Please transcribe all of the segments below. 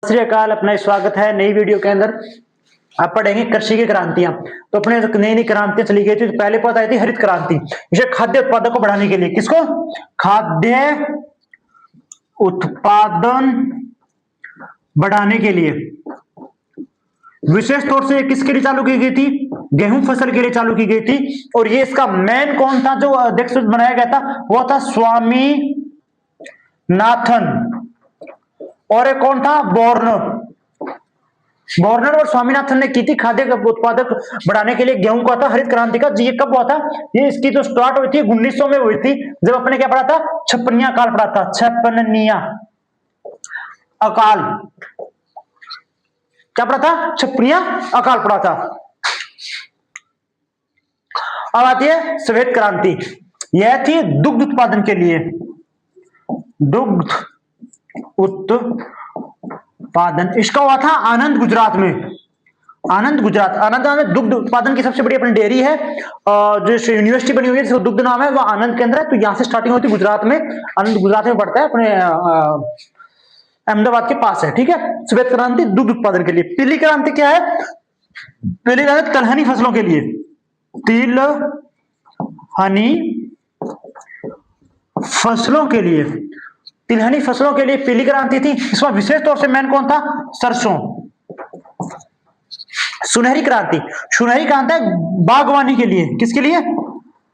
सत श्री अकाल, अपना स्वागत है नई वीडियो के अंदर। आप पढ़ेंगे कृषि की क्रांतियां। तो अपने नई नई क्रांतियां चली गई थी। तो पहले पता आई थी हरित क्रांति, इसे खाद्य उत्पादन को बढ़ाने के लिए। किसको? खाद्य उत्पादन बढ़ाने के लिए। विशेष तौर से ये किसके लिए चालू की गई थी? गेहूं फसल के लिए चालू की गई थी। और ये इसका मेन कौन था जो अध्यक्ष बनाया गया था? वो था स्वामी नाथन। और एक कौन था? बॉर्नर और स्वामीनाथन ने की थी खाद्य उत्पादक बढ़ाने के लिए गेहूं का था हरित क्रांति का। ये कब हुआ था? ये इसकी जो स्टार्ट हुई थी 1900 में हुई थी, जब अपने क्या पढ़ा था? छप्पनिया काल पढ़ा था। छप्पनिया अकाल क्या पढ़ा था? छप्पनिया अकाल पढ़ा था। अब आती है श्वेत क्रांति। यह थी दुग्ध उत्पादन के लिए। दुग्ध उत्पादन इसका हुआ था आनंद, गुजरात में। आनंद में दुग्ध उत्पादन की सबसे बड़ी अपनी डेयरी है, जो यूनिवर्सिटी बनी हुई है जिसका दुग्ध नाम है, वो आनंद केंद्र है। तो यहां से स्टार्टिंग होती है गुजरात में। आनंद गुजरात में पड़ता है, अपने अहमदाबाद के पास है। ठीक है। श्वेत क्रांति दुग्ध उत्पादन के लिए। पीली क्रांति क्या है? पीली क्रांति तिलहनी फसलों के लिए। तिलहनी फसलों के लिए। तिलहनी फसलों के लिए पीली क्रांति थी। इसमें विशेष तौर से मेन कौन था? सरसों। सुनहरी क्रांति। सुनहरी क्रांति बागवानी के लिए। किसके लिए?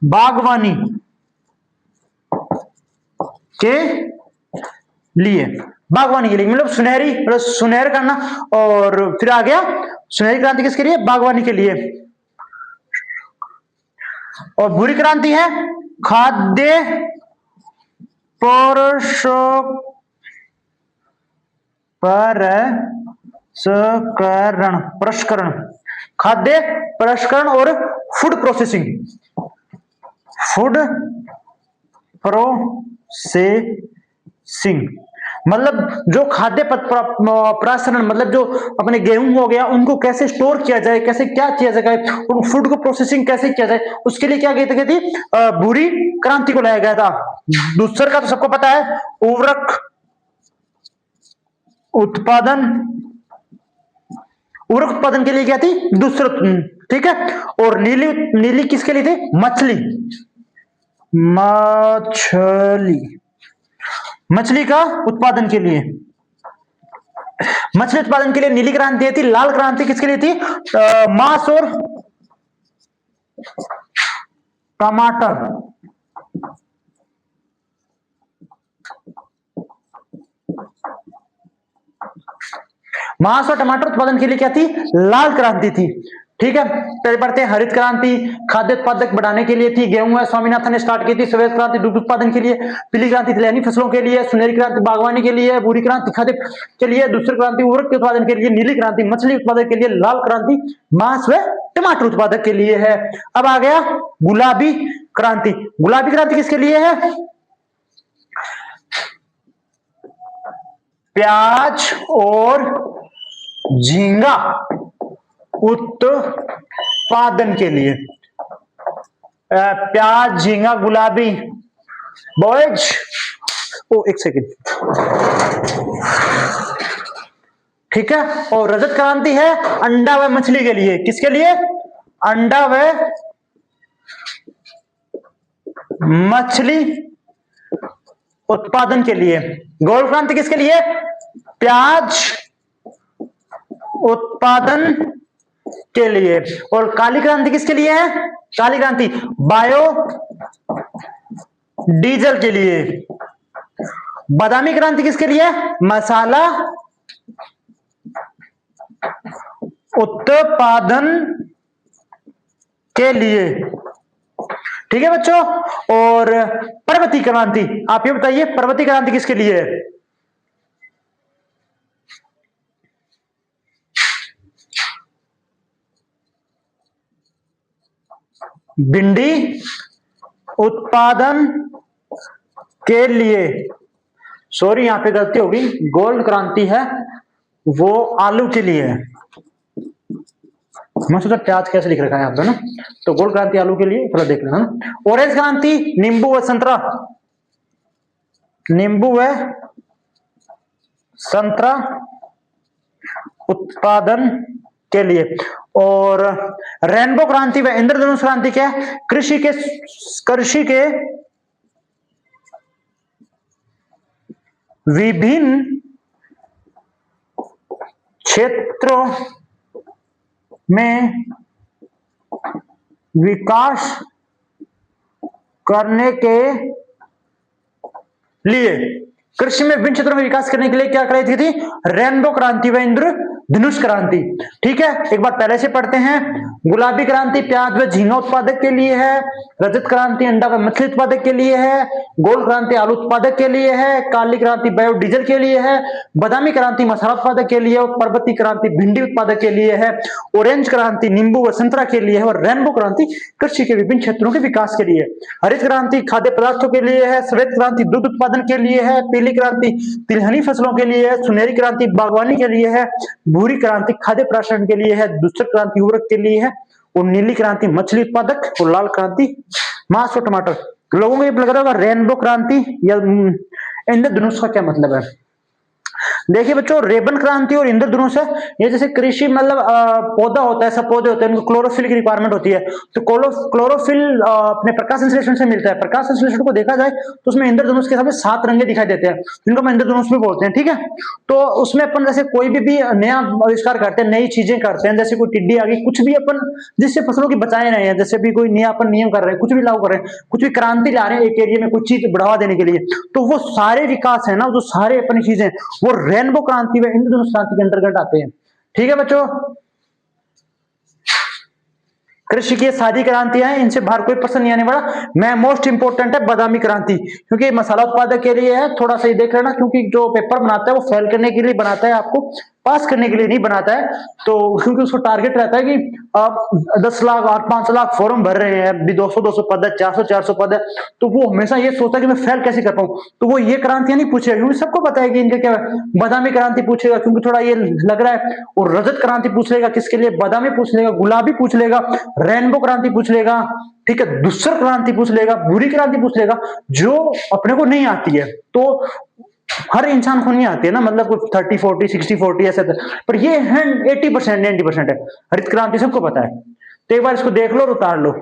बागवानी के लिए। बागवानी के लिए मतलब सुनहरी, मतलब सुनहर करना। और फिर आ गया सुनहरी क्रांति किसके लिए? बागवानी के लिए। और भूरी क्रांति है खाद्य प्रसंस्करण, खाद्य प्रसंस्करण और फूड प्रोसेसिंग। मतलब जो खाद्य प्रसंस्करण, मतलब जो अपने गेहूं हो गया उनको कैसे स्टोर किया जाए, कैसे क्या किया जाए, उन फूड को प्रोसेसिंग कैसे किया जाए, उसके लिए क्या गई थी? भूरी क्रांति को लाया गया था। दूसर का तो सबको पता है, उर्वरक उत्पादन के लिए क्या थी? दूसरा। ठीक है। और नीली किसके लिए थी? मछली का उत्पादन के लिए। मछली उत्पादन के लिए नीली क्रांति थी। लाल क्रांति किसके लिए थी? मांस और टमाटर। मांस और टमाटर उत्पादन के लिए क्या थी? लाल क्रांति थी। ठीक है। पहले पढ़ते हैं हरित क्रांति खाद्य उत्पादक बढ़ाने के लिए थी। गेहूं है स्वामीनाथन ने स्टार्ट की थी। श्वेत क्रांति दुग्ध उत्पादन के लिए। पीली क्रांति तिलहनी फसलों के लिए। सुनहरी क्रांति बागवानी के लिए। भूरी क्रांति खाद्य के लिए। दूसरी क्रांति उर्वरक के उत्पादन के लिए। नीली क्रांति मछली उत्पादन के लिए। लाल क्रांति मांस व टमाटर उत्पादक के लिए है। अब आ गया गुलाबी क्रांति। गुलाबी क्रांति किसके लिए है? प्याज और झींगा उत्पादन के लिए। प्याज, झींगा, गुलाबी। बॉयज एक सेकेंड। ठीक है। और रजत क्रांति है अंडा व मछली के लिए। किसके लिए? अंडा व मछली उत्पादन के लिए। गोल्ड क्रांति किसके लिए? प्याज उत्पादन के लिए। और काली क्रांति किसके लिए है? काली क्रांति बायो डीजल के लिए। बादामी क्रांति किसके लिए? मसाला उत्पादन के लिए। ठीक है बच्चों। और पर्वतीय क्रांति, आप ये बताइए पर्वतीय क्रांति किसके लिए है? भिंडी उत्पादन के लिए। सॉरी, यहां पे गलती होगी। गोल्ड क्रांति है वो आलू के लिए है। मैं सोचा प्याज कैसे लिख रखा है यहाँ पे ना। तो गोल्ड क्रांति आलू के लिए, थोड़ा देख लेना ना। ऑरेंज क्रांति नींबू व संतरा। नींबू व संतरा उत्पादन के लिए। और रेनबो क्रांति व इंद्रधनुष क्रांति क्या है? कृषि के विभिन्न क्षेत्रों में विकास करने के लिए, कृषि में विभिन्न क्षेत्रों में विकास करने के लिए क्या कराई थी? रेनबो क्रांति व इंद्रधनुष क्रांति। ठीक है, एक बार पहले से पढ़ते हैं। गुलाबी क्रांति प्याज व झींगा उत्पादक के लिए है। रजत क्रांति अंडा व मछली उत्पादक के लिए है। गोल्ड क्रांति आलू उत्पादक के लिए है। काली क्रांति बायोडीजल के लिए है। बादामी क्रांति मसाला उत्पादक के लिए और पर्वतीय क्रांति भिंडी उत्पादक के लिए है। ऑरेंज क्रांति नींबू व संतरा के लिए है। और रेनबो क्रांति कृषि के विभिन्न क्षेत्रों के विकास के लिए। हरित क्रांति खाद्य पदार्थों के लिए है। श्वेत क्रांति दूध उत्पादन के लिए है। पीली क्रांति तिलहनी फसलों के लिए है। सुनहरी क्रांति बागवानी के लिए है। भूरी क्रांति खाद्य प्रसंस्करण के लिए है। धूसर क्रांति उर्वरक के लिए है। और नीली क्रांति मछली उत्पादक। और लाल क्रांति मांस और टमाटर। लोगों को ये लग रहा होगा रेनबो क्रांति या इंद्रधनुष का क्या मतलब है। देखिए बच्चों, रेबन क्रांति और इंद्रधनुष है, ये जैसे कृषि मतलब पौधा होता है, सब पौधे होते हैं, उनको क्लोरोफिल की रिक्वायरमेंट होती है। तो क्लोरोफिल अपने प्रकाश संश्लेषण से मिलता है। प्रकाश संश्लेषण को देखा जाए तो उसमें इंद्रधनुष के सामने 7 रंगे दिखाई देते हैं, जिनको हम इंद्रधनुष भी बोलते हैं। ठीक है, तो उसमें अपन जैसे कोई भी नया आविष्कार करते हैं, नई चीजें करते हैं, जैसे कोई टिड्डी आ गई, कुछ भी अपन जिससे फसलों की बचाए रहे हैं, जैसे भी कोई नया अपन नियम कर रहे हैं, कुछ भी लागू कर रहे हैं, कुछ भी क्रांति ला रहे हैं एक एरिया में कुछ चीज बढ़ावा देने के लिए, तो वो सारे विकास है ना, जो सारे अपनी चीजें वो रेनबो क्रांति व इंद्रधनुष क्रांति के अंतर्गत आते हैं। ठीक है बच्चों, कृषि की सारी क्रांतियां हैं, इनसे बाहर कोई प्रश्न नहीं आने वाला। मैं मोस्ट इंपोर्टेंट है बादामी क्रांति, क्योंकि मसाला उत्पादक के लिए है। थोड़ा सा ये देख लेना, क्योंकि जो पेपर बनाता है वो फेल करने के लिए बनाता है, आपको पास करने के लिए नहीं बनाता है। तो क्योंकि उसको टारगेट रहता है कि आप 10 लाख और 5 लाख फॉर्म भर रहे हैं, अभी 200 पद है, 400 पद है, तो वो हमेशा ये सोचता है कि मैं फेल कैसे कर पाऊं। तो वो ये क्रांतियां नहीं पूछेगा, क्योंकि सबको पता है कि इनका क्या है। बादामी क्रांति पूछेगा क्योंकि थोड़ा ये लग रहा है, और रजत क्रांति पूछ लेगा, किसके लिए? बादामी पूछ लेगा, गुलाबी पूछ लेगा, रेनबो क्रांति पूछ लेगा, ठीक है, धूसर क्रांति पूछ लेगा, भूरी क्रांति पूछ लेगा, जो अपने को नहीं आती है। तो हर इंसान को नहीं आती है ना, मतलब कुछ 30-40 60-40 ऐसे, पर ये है 80% 90% है। हरित क्रांति सबको पता है। तो एक बार इसको देख लो और उतार लो।